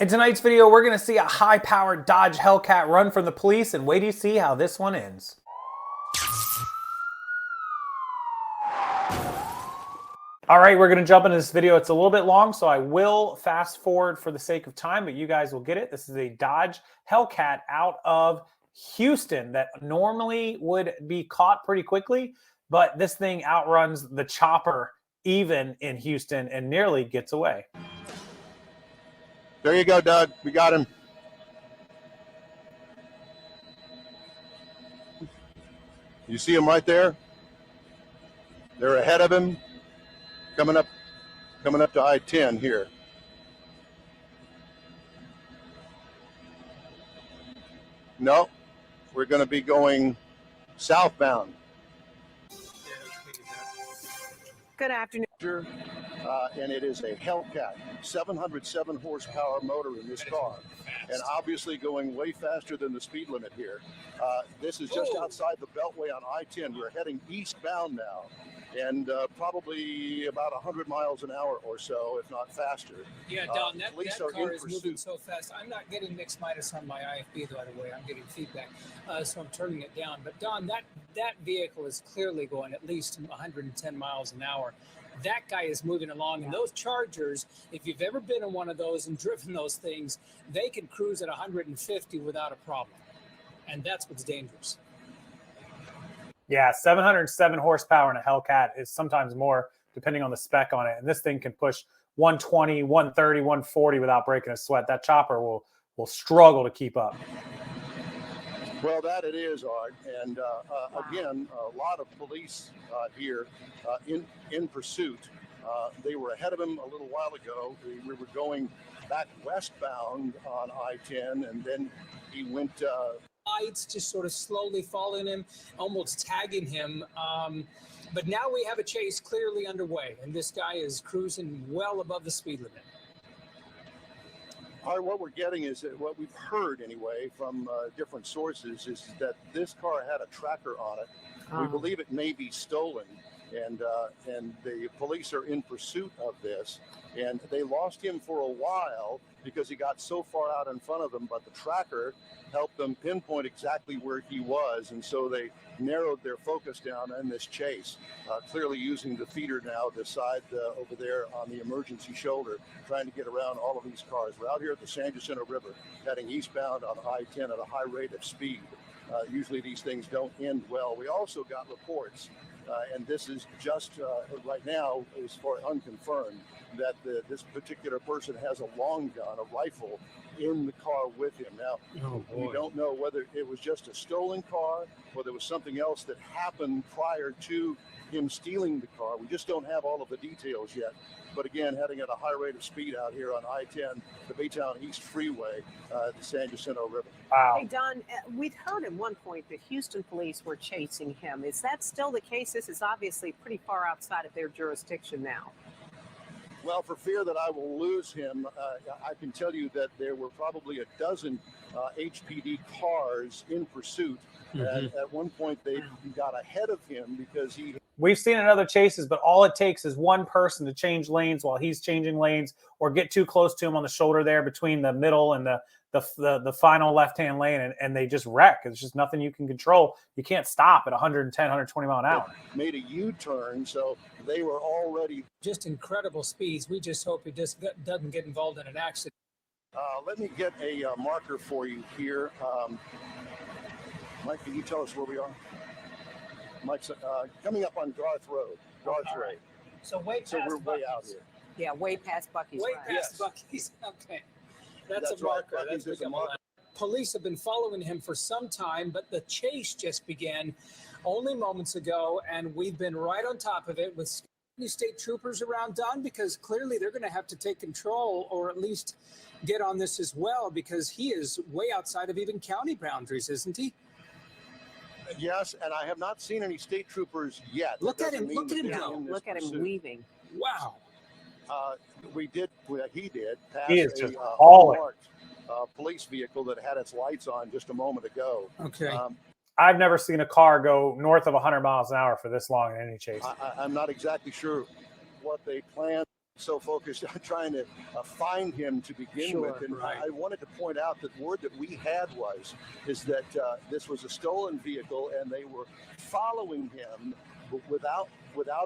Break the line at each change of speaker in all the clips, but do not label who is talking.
In tonight's video, we're going to see a high-powered Dodge Hellcat run from the police, and wait till you see how this one ends. All right, we're going to jump into this video. It's a little bit long, so I will fast forward for the sake of time, but you guys will get it. This is a Dodge Hellcat out of Houston that normally would be caught pretty quickly, but this thing outruns the chopper even in Houston and nearly gets away.
There you go, Doug. We got him. You see him right there? They're ahead of him, coming up to I-10 here. No, we're going to be going southbound.
Good afternoon.
And it is a Hellcat, 707 horsepower motor in this car, and obviously going way faster than the speed limit here. This is just outside the Beltway on I-10. We're heading eastbound now, and probably about 100 miles an hour or so, if not faster.
Yeah, Don, that car is moving so fast. I'm not getting mixed minus on my IFB, by the way. I'm getting feedback, so I'm turning it down. But Don, that vehicle is clearly going at least 110 miles an hour. That guy is moving along, and those Chargers, if you've ever been in one of those and driven those things, they can cruise at 150 without a problem, and that's what's dangerous.
Yeah, 707 horsepower in a Hellcat is sometimes more, depending on the spec on it, and this thing can push 120, 130, 140 without breaking a sweat. That chopper will struggle to keep up.
Well, that it is, Art, and again, a lot of police here in pursuit. They were ahead of him a little while ago. We were going back westbound on I-10, and then he went...
Lights just sort of slowly following him, almost tagging him. But now we have a chase clearly underway, and this guy is cruising well above the speed limit.
All right, what we're getting is that what we've heard anyway from different sources is that this car had a tracker on it. We believe it may be stolen, and the police are in pursuit of this. And they lost him for a while because he got so far out in front of them, but the tracker helped them pinpoint exactly where he was, and so they narrowed their focus down in this chase, clearly using the feeder now, the side over there on the emergency shoulder, trying to get around all of these cars. We're out here at the San Jacinto River, heading eastbound on I-10 at a high rate of speed. Usually these things don't end well. We also got reports, and this is just right now is for unconfirmed, that this particular person has a long gun, a rifle, in the car with him. Now, we don't know whether it was just a stolen car or there was something else that happened prior to him stealing the car. We just don't have all of the details yet. But again, heading at a high rate of speed out here on I-10, the Baytown East Freeway, the San Jacinto River.
Wow.
Hey, Don, we'd heard at one point the Houston police were chasing him. Is that still the case? This is obviously pretty far outside of their jurisdiction now.
Well, for fear that I will lose him, I can tell you that there were probably a dozen HPD cars in pursuit. At one point, they got ahead of him because he...
We've seen in other chases, but all it takes is one person to change lanes while he's changing lanes or get too close to him on the shoulder there between the middle and the final left-hand lane, and they just wreck. It's just nothing you can control. You can't stop at 110, 120 mile an hour.
Made a U-turn, so they were already...
Just incredible speeds. We just hope he just doesn't get involved in an accident.
Let me get a marker for you here. Mike, can you tell us where we are? Mike's coming up on Garth Road.
Right. So way past
we're way
Buc-ee's.
out here.
Yeah, way past Buc-ee's.
Way
right.
past Buc-ee's. Okay. That's a
right.
marker.
Buc-ee's is a marker.
Police have been following him for some time, but the chase just began only moments ago, and we've been right on top of it with state troopers around, Don, because clearly they're going to have to take control or at least get on this as well, because he is way outside of even county boundaries, isn't he?
Yes, and I have not seen any state troopers yet.
Look at him go.
Look at him weaving.
Wow.
He did pass
He is just
a
hauling.
marked police vehicle that had its lights on just a moment ago.
Okay.
I've never seen a car go north of 100 miles an hour for this long in any chase.
I'm not exactly sure what they plan so focused on trying to find him to begin with. And
right.
I wanted to point out that word that we had is that this was a stolen vehicle and they were following him without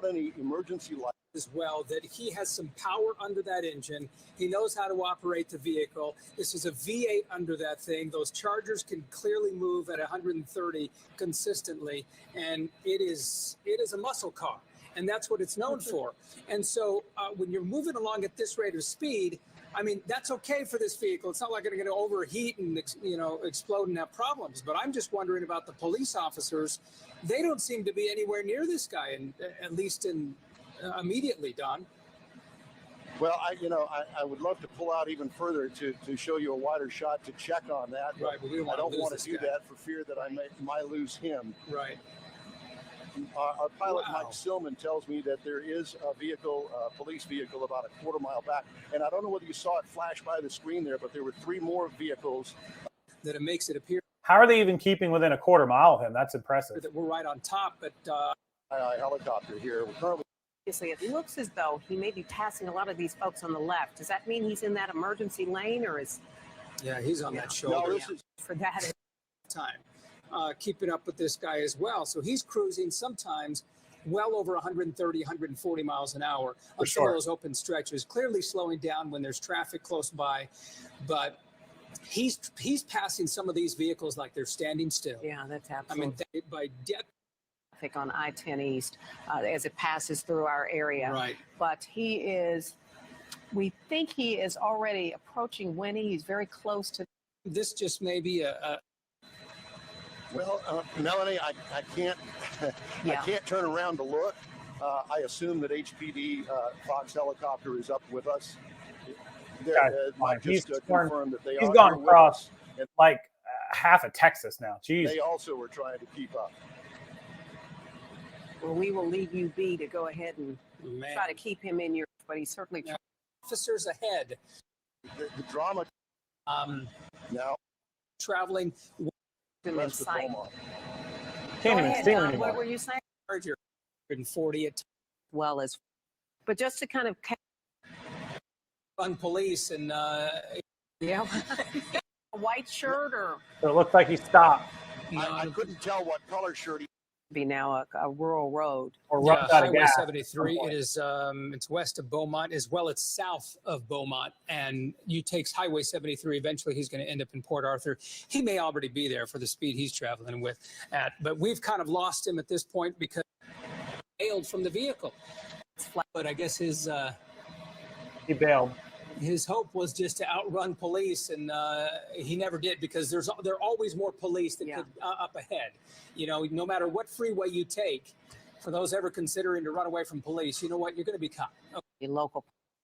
any emergency light.
As well, that he has some power under that engine. He knows how to operate the vehicle. This is a V8 under that thing. Those Chargers can clearly move at 130 consistently, and it is a muscle car, and that's what it's known for. And so when you're moving along at this rate of speed, I mean, that's okay for this vehicle. It's not like it's going to overheat and explode and have problems. But I'm just wondering about the police officers. They don't seem to be anywhere near this guy, and at least immediately, Don.
Well, I would love to pull out even further to show you a wider shot to check on that.
Right, but
I don't want to do that for fear that I might lose him.
Right.
Our pilot, Mike Silman, tells me that there is a vehicle, police vehicle, about a quarter mile back. And I don't know whether you saw it flash by the screen there, but there were 3 more vehicles.
That it makes it appear.
How are they even keeping within a quarter mile of him? That's impressive.
That we're right on top, but
helicopter here. We're currently.
Obviously, it looks as though he may be passing a lot of these folks on the left. Does that mean he's in that emergency lane, or is?
Yeah, he's on that shoulder.
No, this is
for that
time. Keeping up with this guy as well. So he's cruising sometimes well over 130, 140 miles an hour on some of those open stretches, clearly slowing down when there's traffic close by. But he's passing some of these vehicles like they're standing still.
Yeah, that's absolutely.
I mean, by depth.
On I-10 East as it passes through our area.
Right.
But we think he is already approaching Winnie. He's very close to.
This just may be
Well, Melanie, I can't I can't turn around to look. I assume that HPD Fox helicopter is up with us.
He's
confirmed that they
he's
are
gone
with
across
us.
like half of Texas now. Jeez.
They also were trying to keep up.
Well, we will leave you be to go ahead and try to keep him in your. But he's certainly.
Officers ahead.
The drama. Now.
Traveling.
In sight.
Can't even see him anymore.
What were you saying?
140 at
well as, but just to kind of
on police and
a white shirt or
so it looks like he stopped.
I couldn't tell what color shirt he
be now a rural road
or runs out of
Highway
gas.
73. It is it's west of Beaumont as well. It's south of Beaumont, and you take Highway 73. Eventually, he's going to end up in Port Arthur. He may already be there for the speed he's traveling with but we've kind of lost him at this point because he bailed from the vehicle. But I guess
He bailed.
His hope was just to outrun police, and he never did because there are always more police that could up ahead. No matter what freeway you take, for those ever considering to run away from police, you know what? You're going to be caught. Okay.
Local.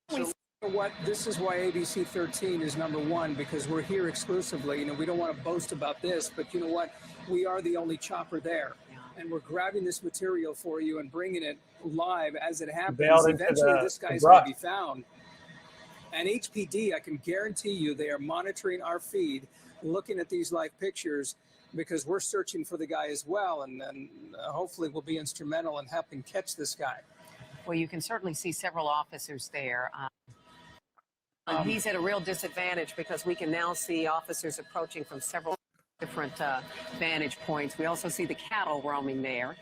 So, you know what? This is why ABC 13 is number one, because we're here exclusively. We don't want to boast about this, but you know what? We are the only chopper there. And we're grabbing this material for you and bringing it live as it happens. Eventually, this guy's going to be found. And HPD, I can guarantee you, they are monitoring our feed, looking at these live pictures, because we're searching for the guy as well, and hopefully we'll be instrumental in helping catch this guy.
Well, you can certainly see several officers there. He's at a real disadvantage because we can now see officers approaching from several different vantage points. We also see the cattle roaming there.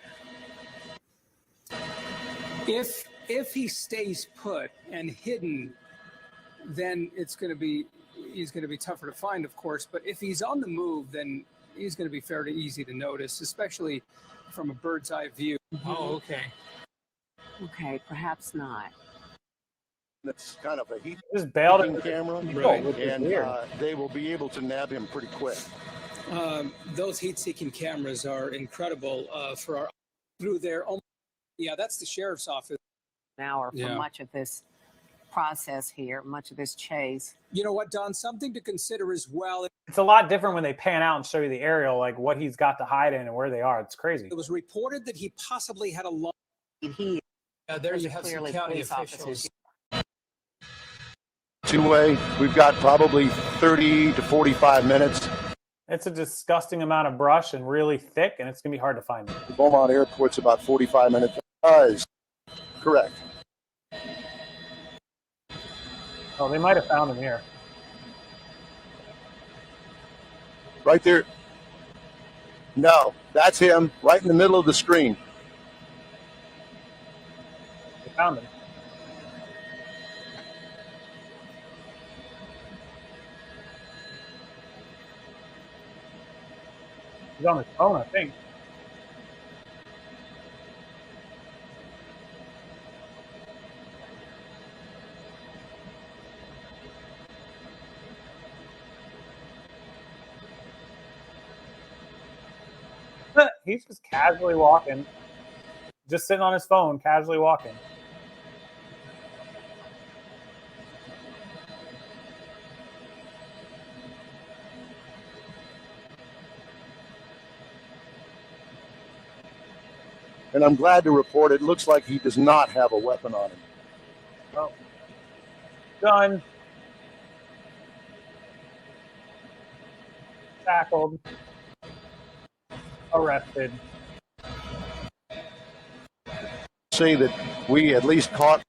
If he stays put and hidden, then he's going to be tougher to find, of course. But if he's on the move, then he's going to be fairly easy to notice, especially from a bird's eye view. Oh, okay.
Okay, perhaps not.
That's kind of a heat
just bailed in
camera,
right?
And they will be able to nab him pretty quick.
Those heat-seeking cameras are incredible for our through their own. Yeah, that's the sheriff's office.
An hour for much of this process here, much of this chase.
You know what, Don? Something to consider as well.
It's a lot different when they pan out and show you the aerial, like what he's got to hide in and where they are. It's crazy.
It was reported that he possibly had a long. There you have some county officials.
Two-way, we've got probably 30 to 45 minutes.
It's a disgusting amount of brush and really thick, and it's going to be hard to find.
The Beaumont Airport's about 45 minutes. Correct.
Oh, they might have found him here.
Right there. No, that's him right in the middle of the screen.
They found him. He's on his phone, I think. He's just casually walking. Just sitting on his phone, casually walking.
And I'm glad to report it looks like he does not have a weapon on him.
Oh. Done. Tackled. Arrested.
Say that we at least caught.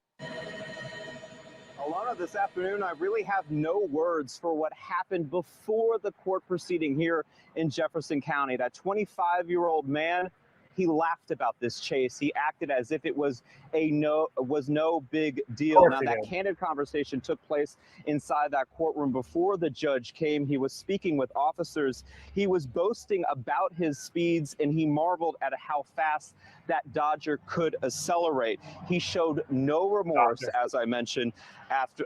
Alana, this afternoon, I really have no words for what happened before the court proceeding here in Jefferson County. That 25-year-old man, he laughed about this chase. He acted as if it was no big deal. Now, that candid conversation took place inside that courtroom before the judge came. He was speaking with officers. He was boasting about his speeds, and he marveled at how fast that Dodger could accelerate. He showed no remorse, as I mentioned,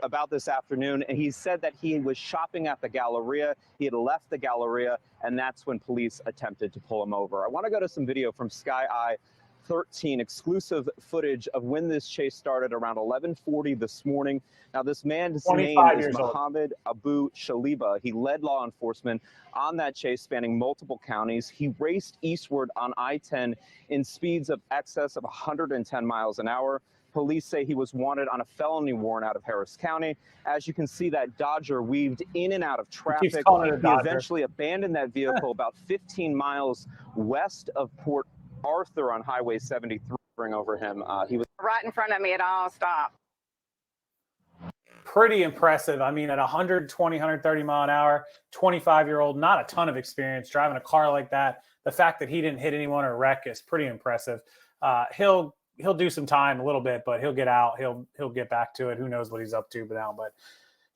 about this afternoon, and he said that he was shopping at the Galleria. He had left the Galleria, and that's when police attempted to pull him over. I want to go to some video from Sky Eye 13, exclusive footage of when this chase started around 11:40 this morning. Now, this man's name is Mohammed Abu Shaliba. He led law enforcement on that chase spanning multiple counties. He raced eastward on I-10 in speeds of excess of 110 miles an hour. Police say he was wanted on a felony warrant out of Harris County. As you can see, that Dodger weaved in and out of traffic. He eventually abandoned that vehicle about 15 miles west of Port Arthur on Highway 73. Bring over him. He was
right in front of me. It all stopped.
Pretty impressive. I mean, at 120, 130 mile an hour, 25-year-old, not a ton of experience driving a car like that. The fact that he didn't hit anyone or wreck is pretty impressive. He'll do some time a little bit, but he'll get out. He'll get back to it. Who knows what he's up to now? But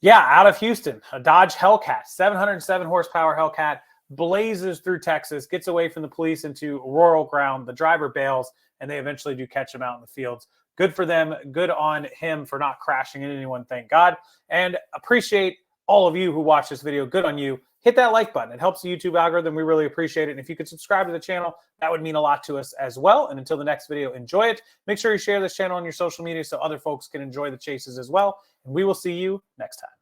yeah, out of Houston, a Dodge Hellcat, 707 horsepower Hellcat, blazes through Texas, gets away from the police into rural ground. The driver bails, and they eventually do catch him out in the fields. Good for them. Good on him for not crashing into anyone, thank God. And appreciate all of you who watch this video. Good on you. Hit that like button. It helps the YouTube algorithm. We really appreciate it. And if you could subscribe to the channel, that would mean a lot to us as well. And until the next video, enjoy it. Make sure you share this channel on your social media so other folks can enjoy the chases as well. And we will see you next time.